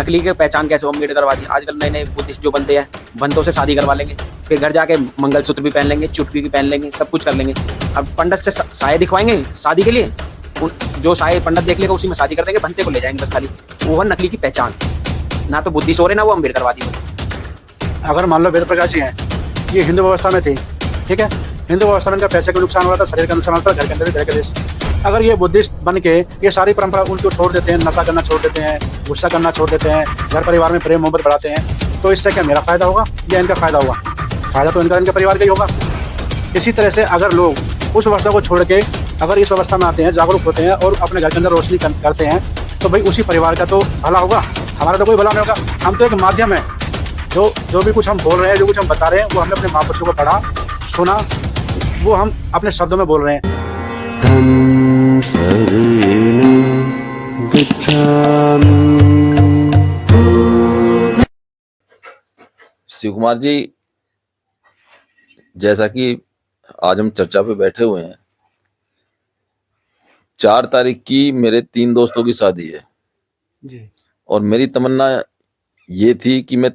नकली की पहचान कैसे हो अम्बेडकर दी। आजकल नए नए बुद्धिस्ट जो बनते हैं, बंतों से शादी करवा लेंगे, फिर घर जाके मंगलसूत्र भी पहन लेंगे, चुटकी भी पहन लेंगे, सब कुछ कर लेंगे। अब पंडित से साये दिखवाएंगे शादी के लिए, जो साये पंडित देख लेगा उसी में शादी कर देंगे, बनते को ले जाएंगे बस खाली। वो है नकली की पहचान, ना तो बुद्धिस्ट हो रहे ना वो अम्बेडकर दी। अगर मान लो वेद प्रकाश जी हैं, ये हिंदू व्यवस्था में थे, ठीक है, हिंदू व्यवस्था में इनका पैसे का नुकसान हो रहा था, शरीर का नुकसान होता था, घर के अंदर भी तरह कलेश। अगर ये बुद्धिस्ट बन के ये सारी परंपरा उनको छोड़ देते हैं, नशा करना छोड़ देते हैं, गुस्सा करना छोड़ देते हैं, घर परिवार में प्रेम मोहब्बत बढ़ाते हैं, तो इससे क्या मेरा फ़ायदा होगा या इनका फ़ायदा होगा? फ़ायदा तो इनका परिवार का ही होगा। इसी तरह से अगर लोग उस व्यवस्था को छोड़ के अगर इस व्यवस्था में आते हैं, जागरूक होते हैं और अपने घर के अंदर रोशनी करते हैं, तो भाई उसी परिवार का तो भला होगा, हमारा तो कोई भला नहीं होगा। हम तो एक माध्यम है, जो भी कुछ हम बोल रहे हैं, जो कुछ हम बता रहे हैं, वो हमने अपने महापुरुषों को पढ़ा सुना, वो हम अपने शब्दों में बोल रहे हैं। शिव कुमार जी, जैसा कि आज हम चर्चा पे बैठे हुए हैं, 4 तारीख की मेरे 3 दोस्तों की शादी है जी। और मेरी तमन्ना ये थी कि मैं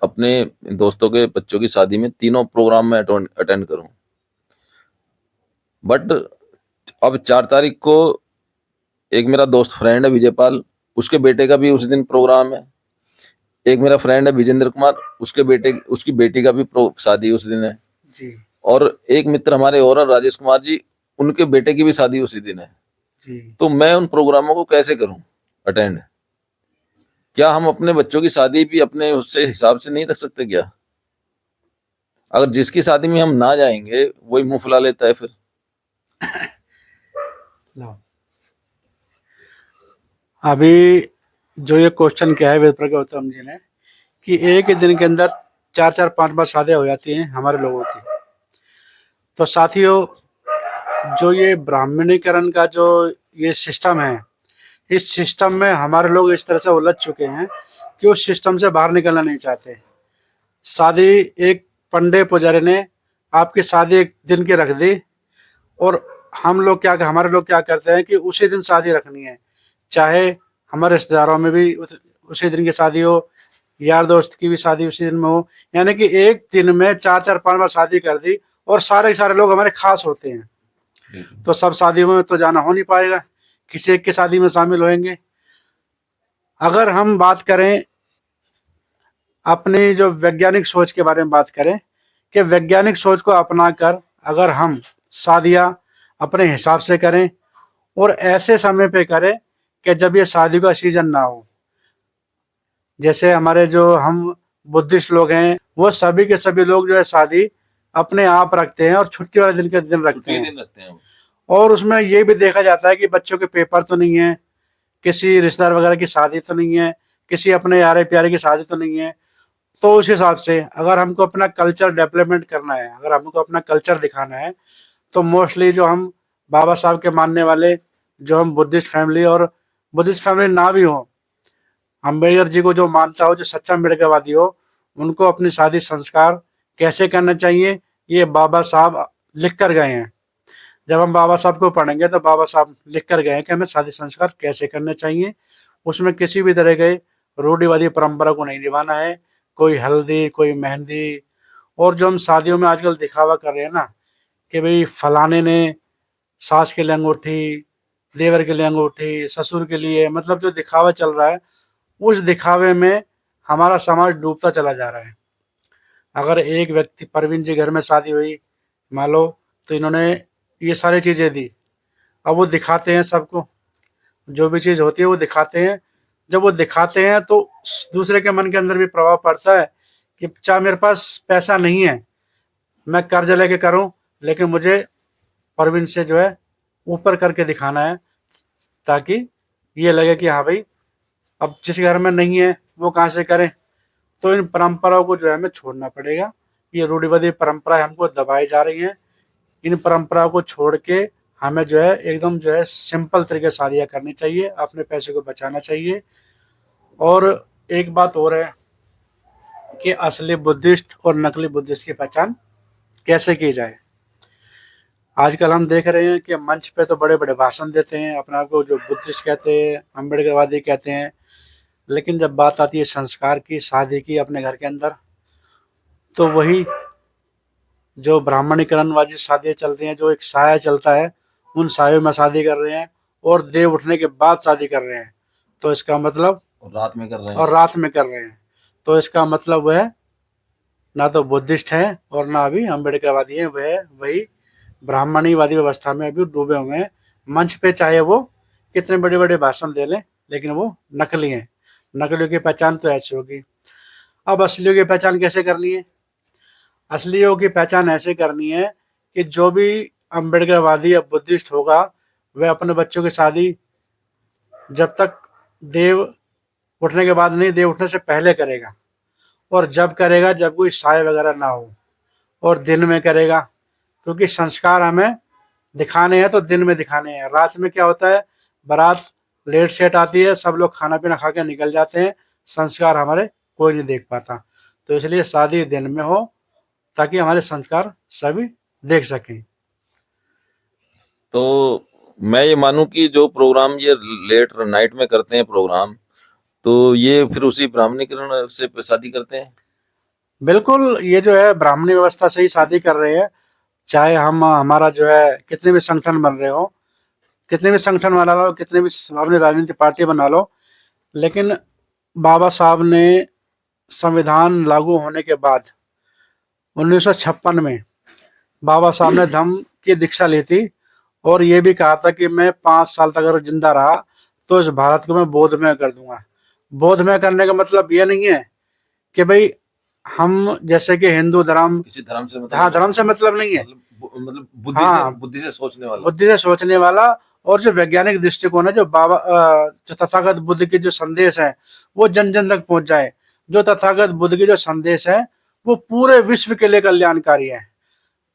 अपने दोस्तों के बच्चों की शादी में तीनों प्रोग्राम में अटेंड करूं। बट अब 4 तारीख को एक मेरा दोस्त फ्रेंड है विजयपाल, उसके बेटे का भी उस दिन प्रोग्राम है। एक मेरा फ्रेंड है विजेंद्र कुमार, उसकी बेटी का भी शादी उस दिन है जी। और एक मित्र हमारे और राजेश कुमार जी, उनके बेटे की भी शादी उसी दिन है जी। तो मैं उन प्रोग्रामों को कैसे करूं अटेंड? क्या हम अपने बच्चों की शादी भी अपने उससे हिसाब से नहीं रख सकते क्या? अगर जिसकी शादी में हम ना जाएंगे वही मुंह फुला लेता है फिर। अभी जो ये क्वेश्चन किया है वेद प्रकाश गौतम जी ने कि एक ही दिन के अंदर 4-4 5 बार शादियां हो जाती हैं हमारे लोगों की, तो साथियों जो ये ब्राह्मणीकरण का जो ये सिस्टम है, इस सिस्टम में हमारे लोग इस तरह से उलझ चुके हैं कि उस सिस्टम से बाहर निकलना नहीं चाहते। शादी एक पंडे पुजारी ने आपकी शादी एक दिन की रख दी और हमारे लोग क्या करते हैं कि उसी दिन शादी रखनी है, चाहे हमारे रिश्तेदारों में भी उसी दिन की शादी हो, यार दोस्त की भी शादी उसी दिन में हो, यानी कि एक दिन में 4-4 5 बार शादी कर दी और सारे के सारे लोग हमारे खास होते हैं। तो सब शादियों में तो जाना हो नहीं पाएगा, किसी एक की शादी में शामिल होंगे। अगर हम बात करें अपनी जो वैज्ञानिक सोच के बारे में बात करें कि वैज्ञानिक सोच को अपनाकर अगर हम शादियां अपने हिसाब से करें और ऐसे समय पे करें कि जब ये शादी का सीजन ना हो, जैसे हमारे जो हम बुद्धिस्ट लोग हैं वो सभी के सभी लोग जो है शादी अपने आप रखते हैं और छुट्टी वाले दिन के दिन रखते हैं। और उसमें ये भी देखा जाता है कि बच्चों के पेपर तो नहीं है, किसी रिश्तेदार वगैरह की शादी तो नहीं है, किसी अपने यारे प्यारे की शादी तो नहीं है। तो उस हिसाब से अगर हमको अपना कल्चर डेवलपमेंट करना है, अगर हमको अपना कल्चर दिखाना है, तो मोस्टली जो हम बाबा साहब के मानने वाले, जो हम बुद्धिस्ट फैमिली और बुद्धिस्ट फैमिली ना भी हो, अम्बेडकर जी को जो मानता हो, जो सच्चा अम्बेडकरवादी हो, उनको अपनी शादी संस्कार कैसे करना चाहिए ये बाबा साहब लिख कर गए हैं। जब हम बाबा साहब को पढ़ेंगे तो बाबा साहब लिख कर गए हैं कि हमें शादी संस्कार कैसे करने चाहिए। उसमें किसी भी तरह के रूढ़िवादी परंपरा को नहीं निभाना है, कोई हल्दी, कोई मेहंदी, और जो हम शादियों में आजकल दिखावा कर रहे हैं ना कि भाई फलाने ने सास के लिए अंगूठी, देवर के लिए अंगूठी, ससुर के लिए, मतलब जो दिखावा चल रहा है, उस दिखावे में हमारा समाज डूबता चला जा रहा है। अगर एक व्यक्ति, परवीन जी घर में शादी हुई मान लो, तो इन्होंने ये सारी चीज़ें दी, अब वो दिखाते हैं सबको, जो भी चीज़ होती है वो दिखाते हैं। जब वो दिखाते हैं तो दूसरे के मन के अंदर भी प्रभाव पड़ता है कि चाहे मेरे पास पैसा नहीं है, मैं कर्ज लेके करूं, लेकिन मुझे परवीन से जो है ऊपर करके दिखाना है, ताकि ये लगे कि हाँ भाई अब जिस घर में नहीं है वो कहाँ से करें। तो इन परंपराओं को जो है हमें छोड़ना पड़ेगा। ये रूढ़िवादी परंपराएं हमको दबाई जा रही हैं, इन परंपराओं को छोड़ के हमें जो है एकदम जो है सिंपल तरीके से शादियाँ करनी चाहिए, अपने पैसे को बचाना चाहिए। और एक बात और है कि असली बुद्धिस्ट और नकली बुद्धिस्ट की पहचान कैसे की जाए। आजकल हम देख रहे हैं कि मंच पे तो बड़े बड़े भाषण देते हैं, अपने आप को जो बुद्धिस्ट कहते हैं, अम्बेडकरवादी कहते हैं, लेकिन जब बात आती है संस्कार की, शादी की अपने घर के अंदर, तो वही जो ब्राह्मणीकरण वाली शादियाँ चल रही हैं, जो एक साया चलता है, उन सायों में शादी कर रहे हैं और देव उठने के बाद शादी कर रहे हैं। तो इसका मतलब, और रात में कर रहे हैं। और रात में कर रहे हैं, तो इसका मतलब वह ना तो बुद्धिस्ट है और ना अभी अम्बेडकरवादी है, वह वही ब्राह्मणीवादी व्यवस्था में अभी डूबे हुए हैं। मंच पे चाहे वो कितने बड़े बड़े भाषण दे लें, लेकिन वो नकली हैं। नकलियों की पहचान तो ऐसी होगी। अब असलियों की पहचान कैसे करनी है? असलियों की पहचान ऐसे करनी है कि जो भी अम्बेडकरवादी या बुद्धिस्ट होगा, वह अपने बच्चों की शादी जब तक देव उठने के बाद नहीं, देव उठने से पहले करेगा। और जब करेगा जब कोई साय वगैरह ना हो, और दिन में करेगा, क्योंकि संस्कार हमें दिखाने हैं तो दिन में दिखाने हैं। रात में क्या होता है, बारात लेट सेट आती है, सब लोग खाना पीना खा के निकल जाते हैं, संस्कार हमारे कोई नहीं देख पाता। तो इसलिए शादी दिन में हो ताकि हमारे संस्कार सभी देख सकें। तो मैं ये मानूं कि जो प्रोग्राम ये लेट नाइट में करते हैं प्रोग्राम, तो ये फिर उसी ब्राह्मणीकरण से शादी करते हैं। बिल्कुल, ये जो है ब्राह्मणी व्यवस्था से ही शादी कर रहे हैं। चाहे हम हमारा जो है कितने भी संगठन बन रहे हो, कितने भी संगठन बना लो, कितने भी अपनी राजनीतिक पार्टी बना लो, लेकिन बाबा साहब ने संविधान लागू होने के बाद 1956 में बाबा साहब ने धम्म की दीक्षा ली थी, और ये भी कहा था कि मैं 5 साल तक अगर जिंदा रहा तो इस भारत को मैं बोधमय कर दूंगा। बोधमय करने का मतलब ये नहीं है कि भाई हम जैसे कि हिंदू धर्म, किसी धर्म से मतलब, हाँ धर्म से मतलब नहीं है, मतलब बुद्धि हाँ, से, बुद्धि से सोचने वाला। बुद्धि से सोचने वाला। और जो वैज्ञानिक दृष्टिकोण है, जो जो तथागत बुद्ध के जो संदेश है वो जन जन तक पहुंच जाए। जो तथागत बुद्ध के जो संदेश है वो पूरे विश्व के लिए कल्याणकारी है।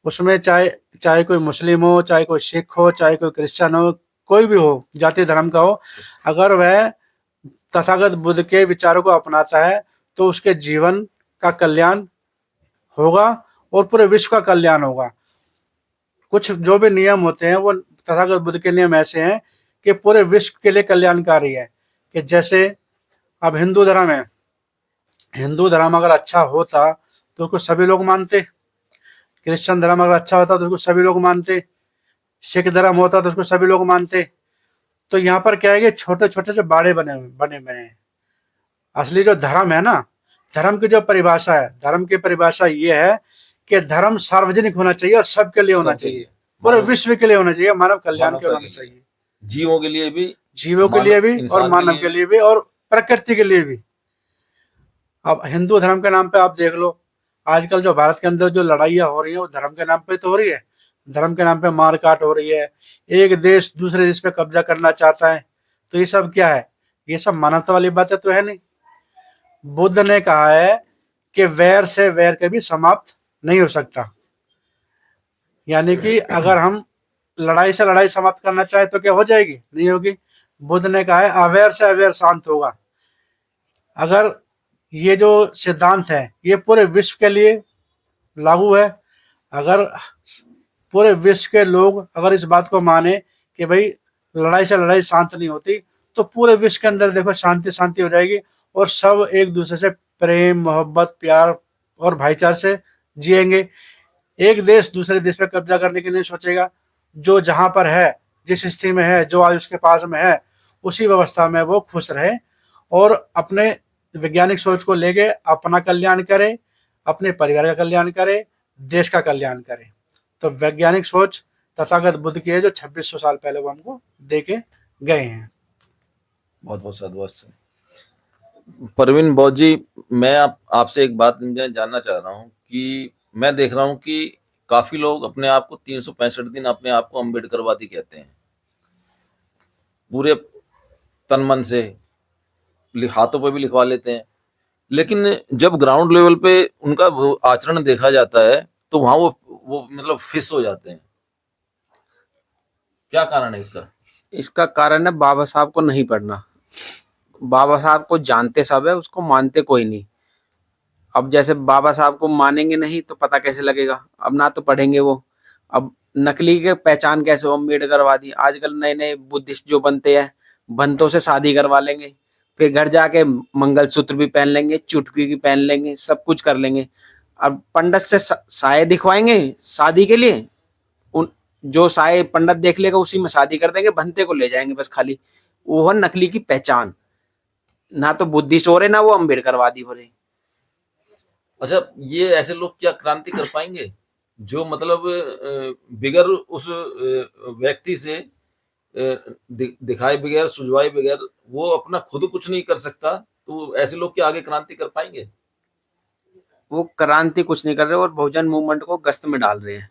उसमें चाहे चाहे कोई मुस्लिम हो, चाहे कोई सिख हो, चाहे कोई क्रिश्चियन हो, कोई भी हो, जाति धर्म का हो, अगर वह तथागत बुद्ध के विचारों को अपनाता है तो उसके जीवन का कल्याण होगा और पूरे विश्व का कल्याण होगा। कुछ जो भी नियम होते हैं वो तथागत बुद्ध के नियम ऐसे हैं कि पूरे विश्व के लिए कल्याणकारी है। कि जैसे अब हिंदू धर्म है, हिंदू धर्म अगर अच्छा होता तो उसको सभी लोग मानते, क्रिश्चियन धर्म अगर अच्छा होता तो उसको सभी लोग मानते, सिख धर्म होता तो उसको सभी लोग मानते। तो यहाँ पर क्या है कि छोटे छोटे से बाड़े बने बने हैं। असली जो धर्म है ना, धर्म की जो परिभाषा है, धर्म की परिभाषा ये है कि धर्म सार्वजनिक होना चाहिए और सबके लिए होना चाहिए, पूरे विश्व के लिए होना चाहिए, मानव कल्याण के होना चाहिए, जीवों के लिए भी, जीवों के लिए भी और मानव के लिए भी और प्रकृति के लिए भी। अब हिंदू धर्म के नाम पे आप देख लो, आजकल जो भारत के अंदर जो लड़ाइयाँ हो रही है वो धर्म के नाम पे तो हो रही है, धर्म के नाम पे मारकाट हो रही है, एक देश दूसरे देश पे कब्जा करना चाहता है। तो ये सब क्या है? ये सब मानवता वाली बातें तो है नहीं। बुद्ध ने कहा है कि वैर से वैर कभी समाप्त नहीं हो सकता, यानी कि अगर हम लड़ाई से लड़ाई समाप्त करना चाहे तो क्या हो जाएगी? नहीं होगी। बुद्ध ने कहा है अवैर से अवैर शांत होगा। अगर ये जो सिद्धांत है ये पूरे विश्व के लिए लागू है, अगर पूरे विश्व के लोग अगर इस बात को माने कि भाई लड़ाई से लड़ाई शांत नहीं होती, तो पूरे विश्व के अंदर देखो शांति शांति हो जाएगी और सब एक दूसरे से प्रेम, मोहब्बत, प्यार और भाईचारे से जिएंगे। एक देश दूसरे देश पे कब्जा करने के लिए सोचेगा। जो जहां पर है, जिस स्थिति में है, जो आज उसके पास में है, उसी व्यवस्था में वो खुश रहे और अपने वैज्ञानिक सोच को लेके अपना कल्याण करे, अपने परिवार का कल्याण करे, देश का कल्याण करे। तो वैज्ञानिक सोच तथागत बुद्ध की है, जो 2600 साल पहले वो हमको दे के गए हैं। बहुत बहुत साधुवाद से। परवीन बौद्ध जी, मैं आपसे एक बात जानना चाह रहा हूँ कि मैं देख रहा हूँ कि काफी लोग अपने आप को 365 दिन अपने आप को अम्बेडकरवादी कहते हैं, पूरे तन मन से, हाथों पे भी लिखवा लेते हैं, लेकिन जब ग्राउंड लेवल पे उनका आचरण देखा जाता है तो वहां वो मतलब फिस हो जाते हैं। क्या कारण है इसका? इसका कारण है बाबा साहब को नहीं पढ़ना। बाबा साहब को जानते सब है, उसको मानते कोई नहीं। अब जैसे बाबा साहब को मानेंगे नहीं तो पता कैसे लगेगा? अब ना तो पढ़ेंगे वो। अब नकली के पहचान कैसे हो? अम्बेडकरवादी आजकल नए नए बुद्धिस्ट जो बनते हैं, भंतों से शादी करवा लेंगे, फिर घर जाके मंगलसूत्र भी पहन लेंगे, चुटकी भी पहन लेंगे, सब कुछ कर लेंगे। अब पंडित से साये दिखवाएंगे शादी के लिए, उन जो साये पंडित देख लेगा उसी में शादी कर देंगे, भंते को ले जाएंगे बस खाली। वो है नकली की पहचान। ना तो बुद्धिस्ट हो रहे, ना वो अम्बेडकरवादी हो रहे। अच्छा, ये ऐसे लोग क्या क्रांति कर पाएंगे जो मतलब बिगर उस व्यक्ति से दिखाए बगैर, सुझवाए बगैर वो अपना खुद कुछ नहीं कर सकता, तो ऐसे लोग क्या आगे क्रांति कर पाएंगे? वो क्रांति कुछ नहीं कर रहे और बहुजन मूवमेंट को गश्त में डाल रहे हैं।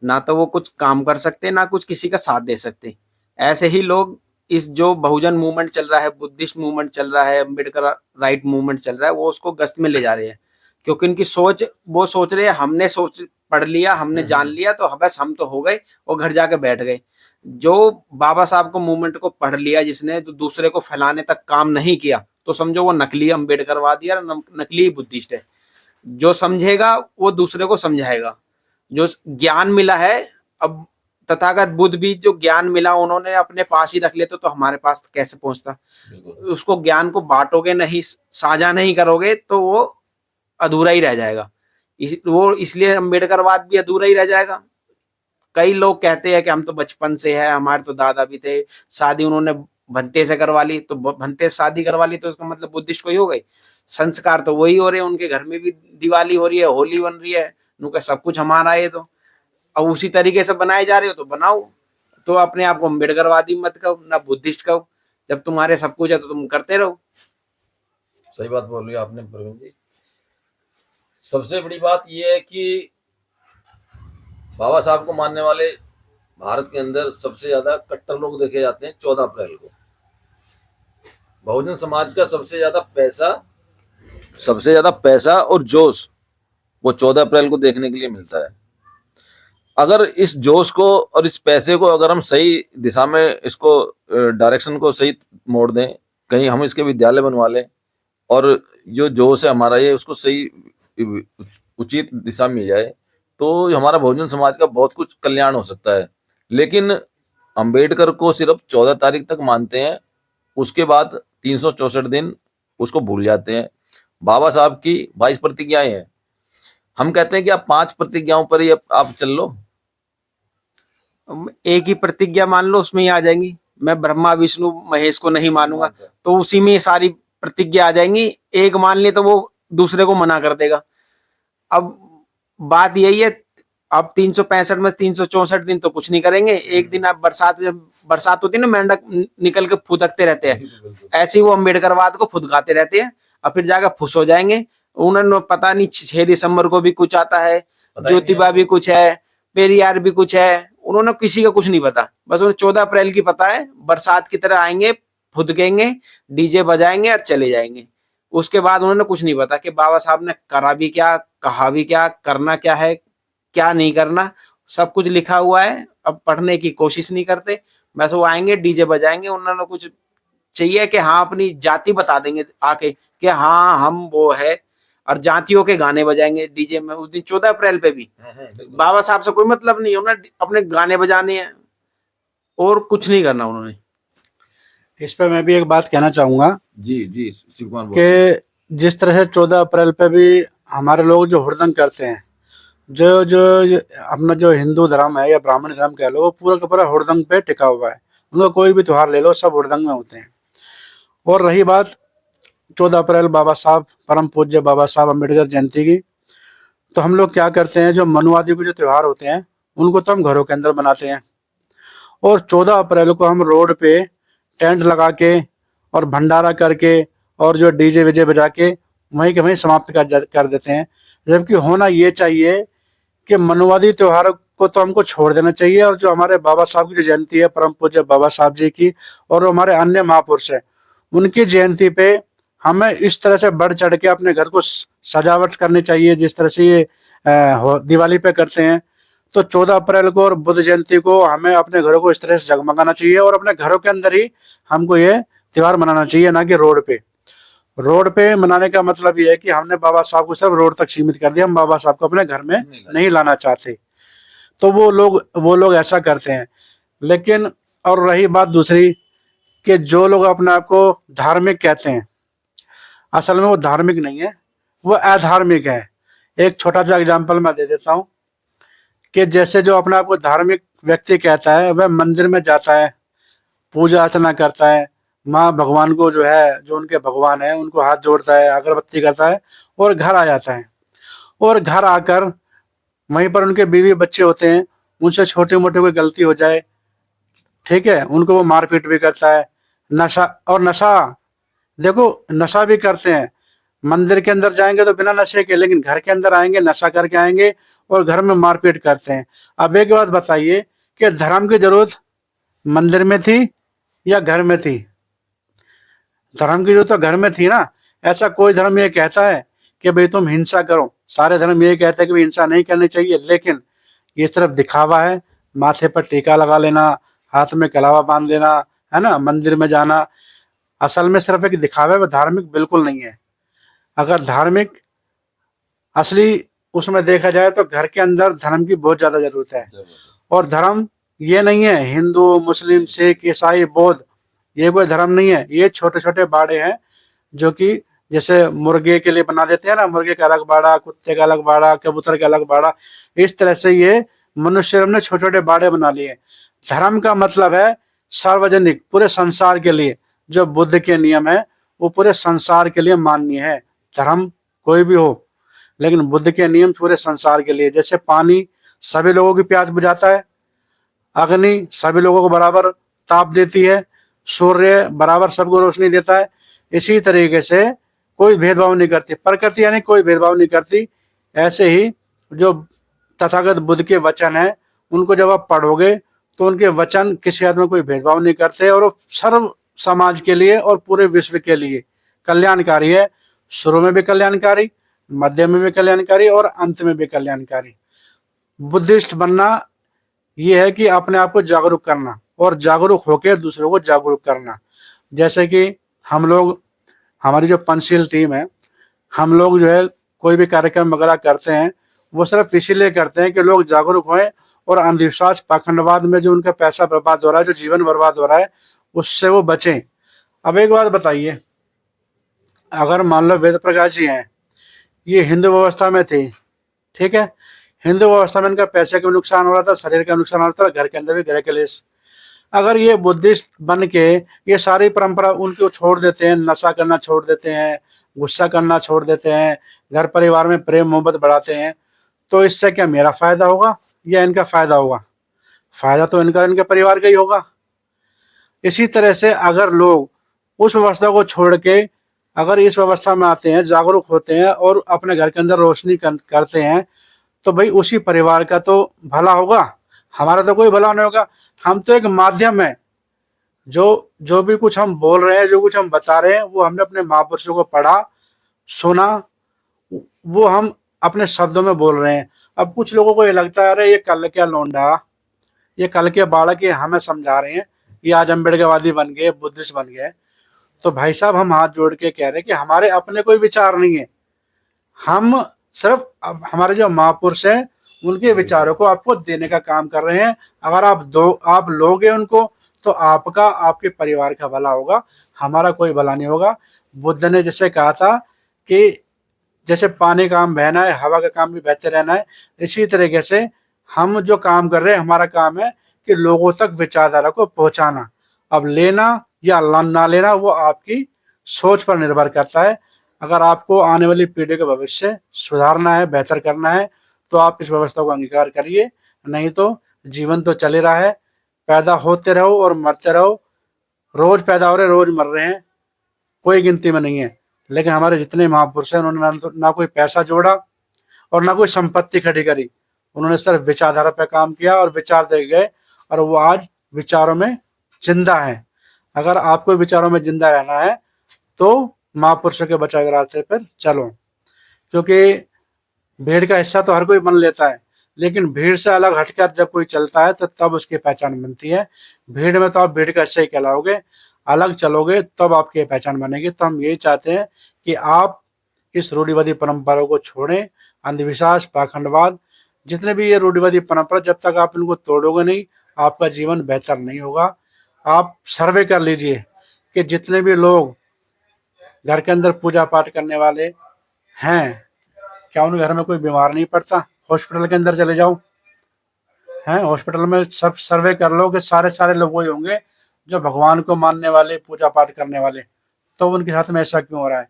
ना तो वो कुछ काम कर सकते, ना कुछ किसी का साथ दे सकते। ऐसे ही लोग इस जो बहुजन मूवमेंट चल रहा है, बुद्धिस्ट मूवमेंट चल रहा है, अम्बेडकर राइट मूवमेंट चल रहा है, वो उसको गश्त में ले जा रहे हैं। क्योंकि इनकी सोच, वो सोच रहे हैं हमने सोच पढ़ लिया, हमने जान लिया, तो बस हम तो हो गए और घर जाके बैठ गए। जो बाबा साहब को मूवमेंट को पढ़ लिया जिसने, तो दूसरे को फैलाने तक काम नहीं किया, तो समझो वो नकली अम्बेडकरवादी और नकली बुद्धिस्ट है। जो समझेगा वो दूसरे को समझाएगा। जो ज्ञान मिला है, अब तथागत बुद्ध भी जो ज्ञान मिला उन्होंने अपने पास ही रख लेते, तो हमारे पास कैसे पहुंचता? उसको ज्ञान को बांटोगे नहीं, साझा नहीं करोगे, तो वो अधूरा ही रह जाएगा। इसलिए अम्बेडकरवाद भी अधूरा ही रह जाएगा। कई लोग कहते हैं कि हम तो बचपन से है, हमारे तो दादा भी थे, शादी उन्होंने भंते से करवा ली, तो भंते से शादी करवा ली तो उसका मतलब बुद्धिस्ट कोई हो गई। संस्कार तो वही हो रहे हैं, उनके घर में भी दिवाली हो रही है, होली बन रही है, उनका सब कुछ हमारा है। तो अब उसी तरीके से बनाए जा रहे हो तो बनाओ। तो अपने आप को अम्बेडकरवादी मत कहो, ना बुद्धिस्ट कहो। जब तुम्हारे सब कुछ है तो तुम करते रहो। सही बात बोल रही है आपने प्रवीण जी। सबसे बड़ी बात यह है कि बाबा साहब को मानने वाले भारत के अंदर सबसे ज्यादा कट्टर लोग देखे जाते हैं 14 अप्रैल को। बहुजन समाज का सबसे ज्यादा पैसा और जोश वो 14 अप्रैल को देखने के लिए मिलता है। अगर इस जोश को और इस पैसे को अगर हम सही दिशा में इसको डायरेक्शन को सही मोड़ दें, कहीं हम इसके विद्यालय बनवा लें और जो जोश है हमारा ये उसको सही उचित दिशा मिल जाए, तो हमारा बहुजन समाज का बहुत कुछ कल्याण हो सकता है। लेकिन अंबेडकर को सिर्फ 14 तारीख तक मानते हैं, उसके बाद 364 दिन उसको भूल जाते हैं। बाबा साहब की 22 प्रतिज्ञाएं हैं, हम कहते हैं कि आप 5 प्रतिज्ञाओं पर ही आप चल लो। एक ही प्रतिज्ञा मान लो, उसमें ही आ जाएंगी। मैं ब्रह्मा विष्णु महेश को नहीं मानूंगा, तो उसी में सारी प्रतिज्ञा आ जाएंगी। एक मान ले तो वो दूसरे को मना कर देगा। अब बात यही है, अब 365 में 364 दिन तो कुछ नहीं करेंगे। एक दिन आप बरसात होती है ना, मेंढक निकल के फुदकते रहते हैं, ऐसे ही वो अम्बेडकरवाद को फुदकाते रहते हैं और फिर जाकर फुस हो जाएंगे। उन्होंने पता नहीं 6 दिसंबर को भी कुछ आता है, ज्योतिबा भी कुछ है, पेरियार भी कुछ है, उन्होंने किसी का कुछ नहीं पता। बस उन्हें 14 अप्रैल की पता है, बरसात की तरह आएंगे, फुदकेंगे, डीजे बजाएंगे और चले जाएंगे। उसके बाद उन्होंने कुछ नहीं पता कि बाबा साहब ने करा भी क्या, कहा भी क्या, करना क्या है, क्या नहीं करना, सब कुछ लिखा हुआ है। अब पढ़ने की कोशिश नहीं करते, बस वो आएंगे, डीजे बजाएंगे। उन्होंने कुछ चाहिए कि हाँ अपनी जाति बता देंगे आके कि हाँ हम वो है, और जातियों के गाने बजाएंगे डीजे में उस दिन 14 अप्रैल पे भी। बाबा साहब से कोई मतलब नहीं है, उन्होंने अपने गाने बजाने हैं और कुछ नहीं करना उन्होंने। इस पे मैं भी एक बात कहना चाहूंगा जी जी शिव कुमार कि जिस तरह से 14 अप्रैल पे भी हमारे लोग जो हुड़दंग करते हैं, जो जो अपना जो हिंदू धर्म है या ब्राह्मण धर्म कह लो, वो पूरा का पूरा हुड़दंग पे टिका हुआ है। उनका कोई भी त्योहार ले लो, सब हुड़दंग में होते हैं। और रही बात 14 अप्रैल बाबा साहब, परम पूज्य बाबा साहब अम्बेडकर जयंती की, तो हम लोग क्या करते हैं, जो मनुवादी के जो त्यौहार होते हैं उनको तो हम घरों के अंदर बनाते हैं, और 14 अप्रैल को हम रोड पे टेंट लगा के और भंडारा करके और जो डीजे विजे बजा के वहीं के वहीं समाप्त कर देते हैं। जबकि होना ये चाहिए कि मनुवादी त्योहार को तो हमको छोड़ देना चाहिए, और जो हमारे बाबा साहब की जो जयंती है, परम पूज्य बाबा साहब जी की, और हमारे अन्य महापुरुष हैं उनकी जयंती पे हमें इस तरह से बढ़ चढ़ के अपने घर को सजावट करनी चाहिए, जिस तरह से ये दिवाली पे करते हैं। तो 14 अप्रैल को और बुद्ध जयंती को हमें अपने घरों को इस तरह से जगमगाना चाहिए, और अपने घरों के अंदर ही हमको ये त्योहार मनाना चाहिए, ना कि रोड पे। रोड पे मनाने का मतलब ये है कि हमने बाबा साहब को सिर्फ रोड तक सीमित कर दिया, हम बाबा साहब को अपने घर में नहीं लाना चाहते। तो वो लोग ऐसा करते हैं। लेकिन और रही बात दूसरी कि जो लोग अपने आप को धार्मिक कहते हैं, असल में वो धार्मिक नहीं है, वो अधार्मिक है। एक छोटा सा एग्जाम्पल मैं दे देता हूँ कि जैसे जो अपने आप को धार्मिक व्यक्ति कहता है वह मंदिर में जाता है, पूजा अर्चना करता है, माँ भगवान को जो है, जो उनके भगवान है उनको हाथ जोड़ता है, अगरबत्ती करता है और घर आ जाता है। और घर आकर वहीं पर उनके बीवी बच्चे होते हैं, उनसे छोटी मोटी कोई गलती हो जाए, ठीक है, उनको वो मारपीट भी करता है। नशा देखो, नशा भी करते हैं। मंदिर के अंदर जाएंगे तो बिना नशे के, लेकिन घर के अंदर आएंगे नशा करके आएंगे और घर में मारपीट करते हैं। अब एक बात बताइए कि धर्म की जरूरत मंदिर में थी या घर में थी? धर्म की जरूरत तो घर में थी ना। ऐसा कोई धर्म ये कहता है कि भाई तुम हिंसा करो? सारे धर्म ये कहते हैं कि हिंसा नहीं करनी चाहिए, लेकिन ये सिर्फ दिखावा है। माथे पर टीका लगा लेना, हाथ में कलावा बांध लेना, है ना, मंदिर में जाना, असल में सिर्फ एक दिखावा है, वो धार्मिक बिल्कुल नहीं है। अगर धार्मिक असली उसमें देखा जाए तो घर के अंदर धर्म की बहुत ज्यादा जरूरत है। और धर्म ये नहीं है हिंदू, मुस्लिम, सिख, ईसाई, बौद्ध, ये कोई धर्म नहीं है। ये छोटे छोटे बाड़े हैं जो कि जैसे मुर्गे के लिए बना देते हैं ना, मुर्गे का अलग बाड़ा, कुत्ते का अलग बाड़ा, कबूतर का अलग बाड़ा, इस तरह से ये मनुष्य ने छोटे छोटे बाड़े बना लिए। धर्म का मतलब है सार्वजनिक, पूरे संसार के लिए। जो बुद्ध के नियम है वो पूरे संसार के लिए मान्य है। धर्म कोई भी हो, लेकिन बुद्ध के नियम पूरे संसार के लिए। जैसे पानी सभी लोगों की प्यास बुझाता है, अग्नि सभी लोगों को बराबर ताप देती है, सूर्य बराबर सबको रोशनी देता है, इसी तरीके से कोई भेदभाव नहीं करती प्रकृति, यानी कोई भेदभाव नहीं करती। ऐसे ही जो तथागत बुद्ध के वचन है, उनको जब आप पढ़ोगे तो उनके वचन किसी आदमी में कोई भेदभाव नहीं करते और वो सर्व समाज के लिए और पूरे विश्व के लिए कल्याणकारी है। शुरू में भी कल्याणकारी, मध्य में भी कल्याणकारी और अंत में भी कल्याणकारी। बुद्धिस्ट बनना ये है कि अपने आप को जागरूक करना और जागरूक होकर दूसरों को जागरूक करना। जैसे कि हम लोग, हमारी जो पंचशील टीम है, हम लोग जो है कोई भी कार्यक्रम वगैरह करते हैं वो सिर्फ इसीलिए करते हैं कि लोग जागरूक हों और अंधविश्वास, पाखंडवाद में जो उनका पैसा बर्बाद हो रहा है, जो जीवन बर्बाद हो रहा है, उससे वो बचें। अब एक बात बताइए, अगर मान लो वेद प्रकाश जी हैं, ये हिंदू व्यवस्था में थे, ठीक है, हिंदू व्यवस्था में इनका पैसे का नुकसान हो रहा था, शरीर का नुकसान हो रहा था, घर के अंदर भी गृह कलेश। अगर ये बुद्धिस्ट बन के ये सारी परंपरा उनको छोड़ देते हैं, नशा करना छोड़ देते हैं, गुस्सा करना छोड़ देते हैं, घर परिवार में प्रेम मोहब्बत बढ़ाते हैं, तो इससे क्या मेरा फायदा होगा या इनका फायदा होगा? फायदा तो इनका, इनके परिवार का ही होगा। इसी तरह से अगर लोग उस व्यवस्था को छोड़ के अगर इस व्यवस्था में आते हैं, जागरूक होते हैं और अपने घर के अंदर रोशनी करते हैं, तो भाई उसी परिवार का तो भला होगा, हमारा तो कोई भला नहीं होगा। हम तो एक माध्यम है। जो भी कुछ हम बोल रहे हैं, जो कुछ हम बता रहे हैं, वो हमने अपने महापुरुषों को पढ़ा, सुना, वो हम अपने शब्दों में बोल रहे हैं। अब कुछ लोगों को ये लगता है अरे ये कल क्या लौंडा, ये कल के बालक, ये हमें समझा रहे हैं, ये आज अम्बेडकरवादी बन गए, बुद्धिस्ट बन गए। तो भाई साहब, हम हाथ जोड़ के कह रहे हैं कि हमारे अपने कोई विचार नहीं है, हम सिर्फ हमारे जो महापुरुष हैं उनके विचारों को आपको देने का काम कर रहे हैं। अगर आप लोगे उनको, तो आपका, आपके परिवार का भला होगा, हमारा कोई भला नहीं होगा। बुद्ध ने जैसे कहा था कि जैसे पानी का काम बहना है, हवा का काम भी बहते रहना है, इसी तरीके से हम जो काम कर रहे हैं, हमारा काम है कि लोगों तक विचारधारा को पहुंचाना। अब लेना या ना लेना वो आपकी सोच पर निर्भर करता है। अगर आपको आने वाली पीढ़ी का भविष्य सुधारना है, बेहतर करना है, तो आप इस व्यवस्था को अंगीकार करिए, नहीं तो जीवन तो चले रहा है, पैदा होते रहो और मरते रहो, रोज पैदा हो रहे, रोज मर रहे हैं, कोई गिनती में नहीं है। लेकिन हमारे जितने महापुरुष हैं, उन्होंने ना कोई पैसा जोड़ा और ना कोई संपत्ति खड़ी करी, उन्होंने सिर्फ विचारधारा पर काम किया और विचार दे गए, और वो आज विचारों में जिंदा है। अगर आपको विचारों में जिंदा रहना है तो महापुरुषों के बचाए हुए रास्ते पर चलो, क्योंकि भीड़ का हिस्सा तो हर कोई बन लेता है, लेकिन भीड़ से अलग हटकर जब कोई चलता है तो तब उसकी पहचान बनती है। भीड़ में तो आप भीड़ का हिस्सा ही कहलाओगे, अलग चलोगे तब आपकी पहचान बनेगी। तो हम यही चाहते हैं कि आप इस रूढ़िवादी परंपराओं को छोड़ें, अंधविश्वास, पाखंडवाद, जितने भी ये रूढ़िवादी परंपरा, जब तक आप इनको तोड़ोगे नहीं, आपका जीवन बेहतर नहीं होगा। आप सर्वे कर लीजिए, कि जितने भी लोग घर के अंदर पूजा पाठ करने वाले हैं, क्या उन घर में कोई बीमार नहीं पड़ता? हॉस्पिटल के अंदर चले जाओ, हैं, हॉस्पिटल में सब सर्वे कर लो कि सारे सारे लोग वही होंगे जो भगवान को मानने वाले, पूजा पाठ करने वाले। तो उनके साथ में ऐसा क्यों हो रहा है?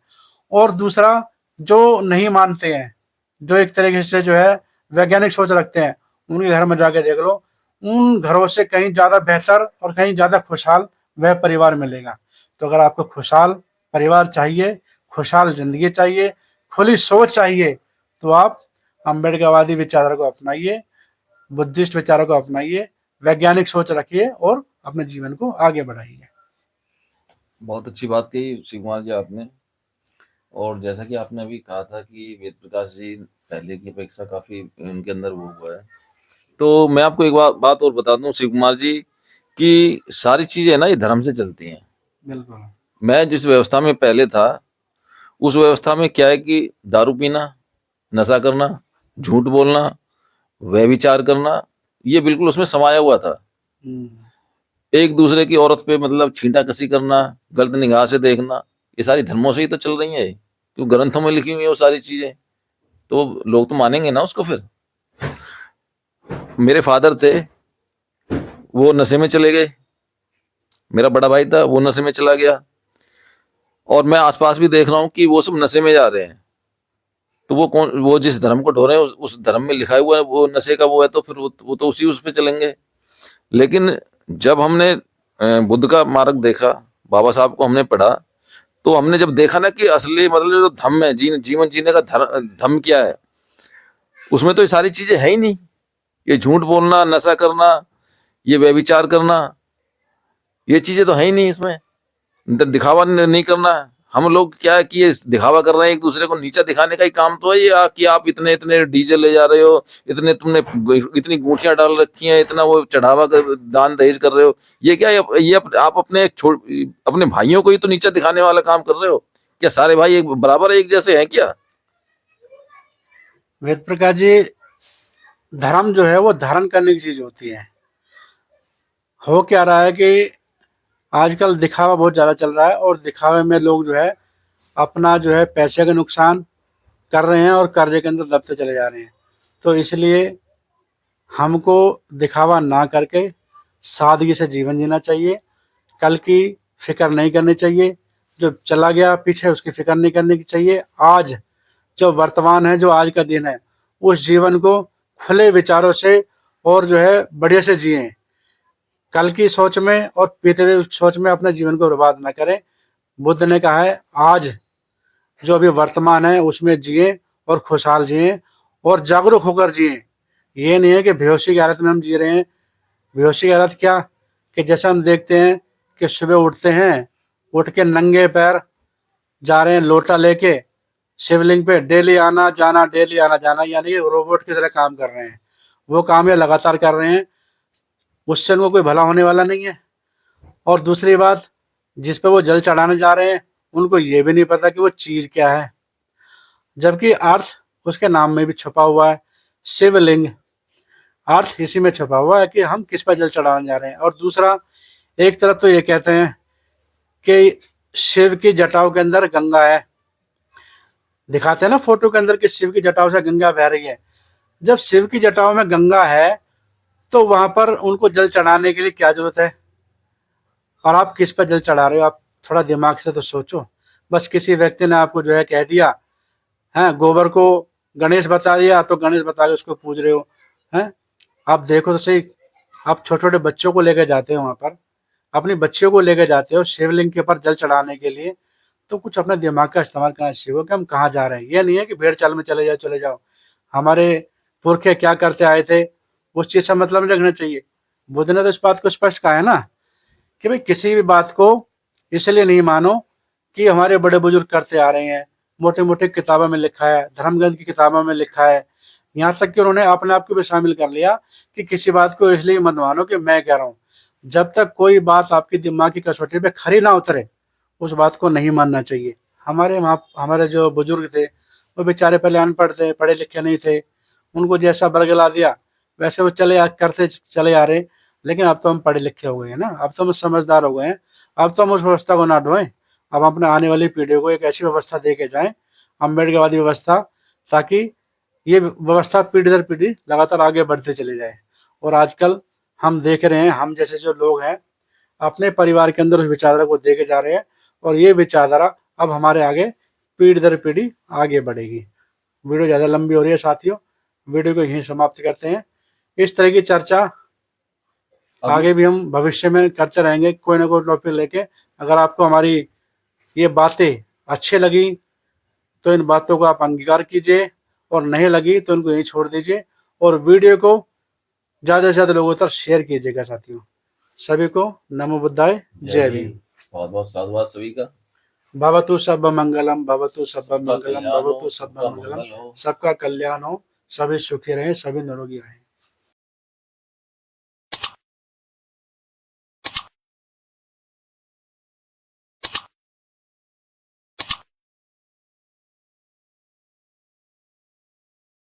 और दूसरा, जो नहीं मानते हैं, जो एक तरीके से जो है वैज्ञानिक सोच रखते हैं, उनके घर में जाके देख लो, उन घरों से कहीं ज्यादा बेहतर और कहीं ज्यादा खुशहाल वह परिवार मिलेगा। तो अगर आपको खुशहाल परिवार चाहिए, खुशहाल जिंदगी चाहिए, खुली सोच चाहिए, तो आप अम्बेडकरवादी विचारों को अपनाइए, बुद्धिस्ट विचारों को अपनाइए, वैज्ञानिक सोच रखिए और अपने जीवन को आगे बढ़ाइए। बहुत अच्छी बात कही शिव कुमार जी आपने। और जैसा कि आपने अभी कहा था कि वेद प्रकाश जी पहले की अपेक्षा काफी उनके अंदर वो हुआ है, तो मैं आपको एक बात और बता दूं शिव कुमार जी कि सारी चीजें ना ये धर्म से चलती हैं। बिल्कुल। मैं जिस व्यवस्था में पहले था, उस व्यवस्था में क्या है कि दारू पीना, नशा करना, झूठ बोलना, व्यभिचार करना, ये बिल्कुल उसमें समाया हुआ था। एक दूसरे की औरत पे मतलब छींटा कसी करना, गलत निगाह से देखना, ये सारी धर्मों से ही तो चल रही है, तो ग्रंथों में लिखी हुई है वो सारी चीजें, तो लोग तो मानेंगे ना उसको। फिर मेरे फादर थे, वो नशे में चले गए, मेरा बड़ा भाई था वो नशे में चला गया, और मैं आसपास भी देख रहा हूँ कि वो सब नशे में जा रहे हैं। तो वो जिस धर्म को ढो रहे हैं उस धर्म में लिखा हुआ है वो नशे का वो है, तो फिर वो तो उस पे चलेंगे। लेकिन जब हमने बुद्ध का मार्ग देखा, बाबा साहब को हमने पढ़ा, तो हमने जब देखा ना कि असली मतलब जो धम्म है, जीवन जीने का धम्म क्या है, उसमें तो ये सारी चीजें है ही नहीं। ये झूठ बोलना, नशा करना, ये व्यभिचार करना, ये चीजें तो है ही नहीं इसमें। दिखावा नहीं करना। हम लोग क्या है कि ये दिखावा कर रहे हैं, एक दूसरे को नीचा दिखाने का ही काम तो है ये, कि आप इतने इतने डीजे ले जा रहे हो, इतने तुमने इतनी गुठियां डाल रखी हैं, इतना वो चढ़ावा दान दहेज कर रहे हो। ये क्या है, ये आप अपने भाइयों को ही तो नीचा दिखाने वाला काम कर रहे हो। क्या सारे भाई एक बराबर एक जैसे हैं क्या? वेद प्रकाश जी, धर्म जो है वो धारण करने की चीज होती है। हो क्या रहा है कि आजकल दिखावा बहुत ज्यादा चल रहा है, और दिखावे में लोग जो है अपना जो है पैसे का नुकसान कर रहे हैं और कर्जे के अंदर दबते चले जा रहे हैं। तो इसलिए हमको दिखावा ना करके सादगी से जीवन जीना चाहिए। कल की फिक्र नहीं करनी चाहिए, जो चला गया पीछे उसकी फिक्र नहीं करनी चाहिए। आज जो वर्तमान है, जो आज का दिन है, उस जीवन को खुले विचारों से और जो है बढ़िया से जिए। कल की सोच में और बीते हुए सोच में अपने जीवन को बर्बाद ना करें। बुद्ध ने कहा है आज जो अभी वर्तमान है उसमें जिए और खुशहाल जिए और जागरूक होकर जिए। ये नहीं है कि बेहोशी की हालत में हम जी रहे हैं। बेहोशी की हालत क्या, कि जैसा हम देखते हैं कि सुबह उठते हैं, उठ के नंगे पैर जा रहे हैं लोटा लेके शिवलिंग पे, डेली आना जाना, डेली आना जाना, यानी कि रोबोट की तरह काम कर रहे हैं। वो काम ये लगातार कर रहे हैं, उससे उनको कोई भला होने वाला नहीं है। और दूसरी बात, जिस पे वो जल चढ़ाने जा रहे हैं उनको ये भी नहीं पता कि वो चीज क्या है, जबकि अर्थ उसके नाम में भी छुपा हुआ है। शिवलिंग, अर्थ इसी में छुपा हुआ है कि हम किस पर जल चढ़ाने जा रहे हैं। और दूसरा, एक तरफ तो ये कहते हैं कि शिव की जटाओं के अंदर गंगा है, दिखाते हैं ना फोटो के अंदर कि शिव की जटाओं से गंगा बह रही है। जब शिव की जटाओं में गंगा है तो वहां पर उनको जल चढ़ाने के लिए क्या जरूरत है? और आप किस पर जल चढ़ा रहे हो? आप थोड़ा दिमाग से तो सोचो। बस किसी व्यक्ति ने आपको जो है कह दिया है, गोबर को गणेश बता दिया तो गणेश बता के उसको पूज रहे हो हैं। आप देखो तो सही, आप छोटे छोटे बच्चों को लेकर जाते हो वहां पर, अपनी बच्चियों को लेकर जाते हो शिवलिंग के ऊपर जल चढ़ाने के लिए, तो कुछ अपने दिमाग का इस्तेमाल करना चाहिए कि हम कहाँ जा रहे हैं। ये नहीं है कि भेड़ चाल में चले जाओ चले जाओ। हमारे पुरखे क्या करते आए थे उस चीज से मतलब नहीं रखना चाहिए। बुद्ध ने तो इस बात को स्पष्ट कहा है ना कि भाई किसी भी बात को इसलिए नहीं मानो कि हमारे बड़े बुजुर्ग करते आ रहे हैं। मोटे मोटे किताबों में लिखा है, धर्म ग्रंथ की किताबों में लिखा है, यहाँ तक कि उन्होंने अपने आप को भी शामिल कर लिया कि किसी बात को इसलिए मत मानो कि मैं कह रहा हूँ। जब तक कोई बात आपकी दिमाग की कसौटी पे खरी ना उतरे उस बात को नहीं मानना चाहिए। हमारे जो बुजुर्ग थे वो बेचारे पहले अनपढ़ थे, पढ़े लिखे नहीं थे, उनको जैसा बरगला दिया वैसे वो करते चले आ रहे। लेकिन अब तो हम पढ़े लिखे हो गए हैं ना, अब तो हम समझदार हो गए हैं। अब तो हम उस व्यवस्था को ना ढोएं, अब हम अपने आने वाली पीढ़ियों को एक ऐसी व्यवस्था दे के जाएं, अम्बेडकरवादी व्यवस्था, ताकि ये व्यवस्था पीढ़ी दर पीढ़ी लगातार आगे बढ़ते चले जाए। और आजकल हम देख रहे हैं, हम जैसे जो लोग हैं अपने परिवार के अंदर उस विचारधारा को देके जा रहे हैं, और ये विचारधारा अब हमारे आगे पीढ़ी दर पीढ़ी आगे बढ़ेगी। वीडियो ज़्यादा लंबी हो रही है साथियों, वीडियो को यहीं समाप्त करते हैं। इस तरह की चर्चा आगे भी हम भविष्य में करते रहेंगे, कोई ना कोई टॉपिक लेके। अगर आपको हमारी ये बातें अच्छी लगी तो इन बातों को आप अंगीकार कीजिए, और नहीं लगी तो इनको यहीं छोड़ दीजिए, और वीडियो को ज़्यादा से ज़्यादा लोगों तक शेयर कीजिएगा साथियों। सभी को नमो बुद्धाय, जय भीम। बहुत बहुत साधुवाद सभी का। भवतु सब मंगलम, भवतु सब मंगलम, कल्याण हो, भवतु सब सबका मंगलम, मंगल हो। सबका कल्याण हो, सभी सुखी रहें, सभी निरोगी रहें।